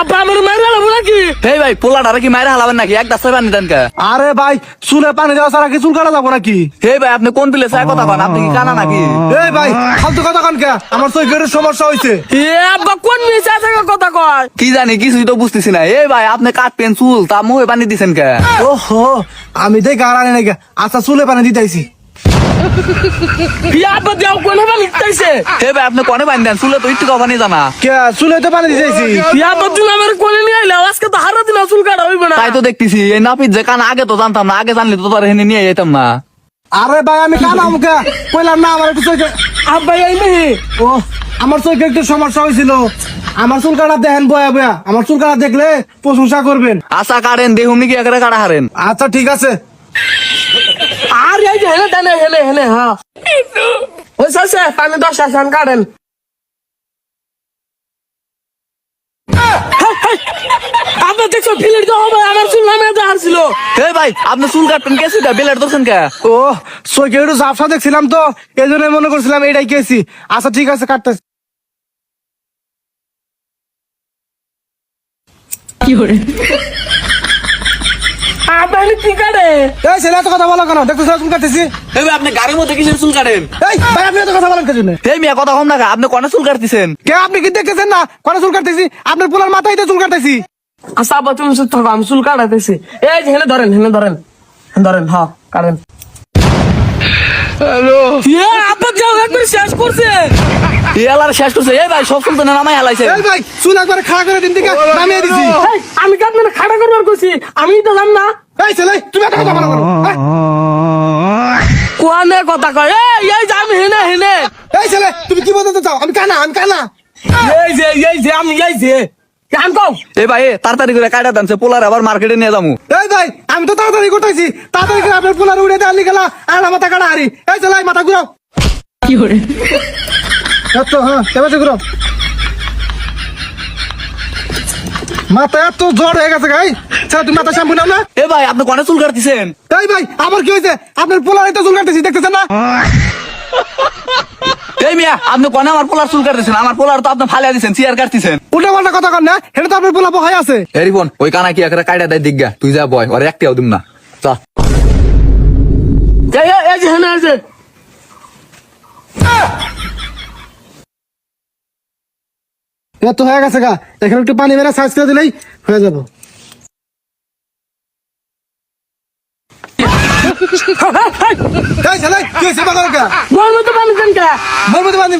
আব্বা আমার মাইরা লাবো নাকি? এই ভাই পোলাটা কি মায়ের হালাবেন নাকি? এক দাস পানি দেন কে? আরে ভাই চুলে পানি দেওয়া ছাড়া কি চুল কাটা যাবো নাকি? এই ভাই আপনি কোন প্লেসে কথা কন? আপনি কি কানা নাকি? এই ভাই ফালতু কথা কন কে? আমার চোখের সমস্যা হয়েছে। এ আব্বা কোন মিশা থেকে কথা কয়? কি জানি কিছুই তো বুঝতেছি না। এই ভাই আপনি কাটবেন চুল তা মুখে পানি দিছেন কে? ওহো আমি দেখ আর আনি নাকি? আচ্ছা চুলে পানি দিতেছি। আব্বা দেও কোন হবে লিখতেছে? এই ভাই আপনি কনে পানি দেন? চুলে তো একটু পানি জানা। কে চুলে তো পানি দিতেছি। আব্বা তুই আমার কোলে নিয়ে আইলা, আজকে তো হারা দিন চুল কাটা হইবে না। তাই তো দেখতেছি এই নাপিত যে কানা আগে তো জানতাম না। আগে জানলে তো তোর হেনে নিয়ে যেতাম না। আরে ভাই আমি কানা মুখে কইলাম না আমার একটু চোখে। আব্বা এই নেই ও আমার চোখে একটু সমস্যা হয়েছিল। আমার চুল কাটা দেখেন বয়া বয়া। আমার চুল কাটা দেখলে প্রশংসা করবেন। আশা কাটেন দেখুন নাকি একেবারে কাটা হারেন। আচ্ছা ঠিক আছে। আর এই যে হেলে দেনে হেলে হেলে হ্যাঁ ওই সাসে পানি 10 আসান কাটেন। আব্বা দেখছো ফিলের তো হবে আমার চুল নামে যার ছিল। এই ভাই আপনি চুল কাটবেন কে? সুইটা বেলেট ধরছেন কে? ও চোখে একটু ঝাপসা দেখছিলাম তো এই জন্য মনে করছিলাম এটাই কেছি। আচ্ছা ঠিক আছে কাটতেছি। আব্বা আমি কি কাটে? এই ছেলে এত কথা বলো কেন? দেখতে চুল কাটতেছি। এই ভাই আপনি গাড়ির মধ্যে কিসের চুল কাটেন? এই ভাই আপনি এত কথা বলেন কে জন্য? এই মিয়া কথা কম না। আপনি কনে চুল কাটতেছেন? কে আপনি কি দেখতেছেন না কোন চুল কাটতেছি? আপনার পোলার মাথায় তো চুল কাটতেছি। আচ্ছা আব্বা তুমি সুস্থ থাকো, আমি চুল কাটাতেছি। এই যে হেলে ধরেন হেলে ধরেন ধরেন হ্যাঁ কাটেন। হ্যালো আব্বা যাও একবার শেষ করছে। এই আলার শেষ করছে। এই ভাই সব চুল তো নামাই হালাইছে। এই ভাই চুল একবার খাড়া করে দিন দিকে নামিয়ে দিছি। এই, আমি কি আপনার খাড়া করবার কইছি? আমি তো জান না এই ছেলে তুমি এত কথা বলো কেন? হ্যাঁ? কোয়ানে কথা কয়। এই যে আমি হেনে হেনে এই ছেলে তুমি কি বলতে চাও? আমি কানা আমি কানা। এই যে আমি এই যে কাম কও। এই ভাই তাড়াতাড়ি করে কাটা দানছে পোলার আবার মার্কেটে নিয়ে যাবো। এই ভাই আমি তো তাড়াতাড়ি করতেছি। তাড়াতাড়ি করে আপনার পোলার উড়ে দিয়ে গেলা আর মাথা কাটা হারি। এই ছেলে মাথা ঘুরাও। কি করে? এত হ্যাঁ কেমন ঘুরাও। মাথা এত জ্বর হয়ে গেছে গাই। ছেলে তুমি মাথা শ্যাম্পু নাও না? এ ভাই আপনি কনে চুল কাটতেছেন? এই ভাই আমার কি হয়েছে? আপনার পোলার এত চুল কাটতেছি দেখতেছেন না? এই মিয়া আপনি কনে আমার পোলার চুল কাটতেছেন? আমার পোলার তো আপনি ফালিয়া দিচ্ছেন, চেয়ার কাটতেছেন। উল্টা পাল্টা কথা কন না। এটা তো আপনার পোলা বহাই আছে। এ রিপন ওই কানা কি একটা কাইডা দেয় দিগা। তুই যা বয় ওর একটাও দিম না। চল এই যে হেনে এই যে এত হয়ে গেছে গা। এখানে একটু পানি মেরে সাইজ করে দিলেই হয়ে যাবো। এই ছেলে কি হয়েছে? বল মতো পানি দেন কা। বলবো তো পানি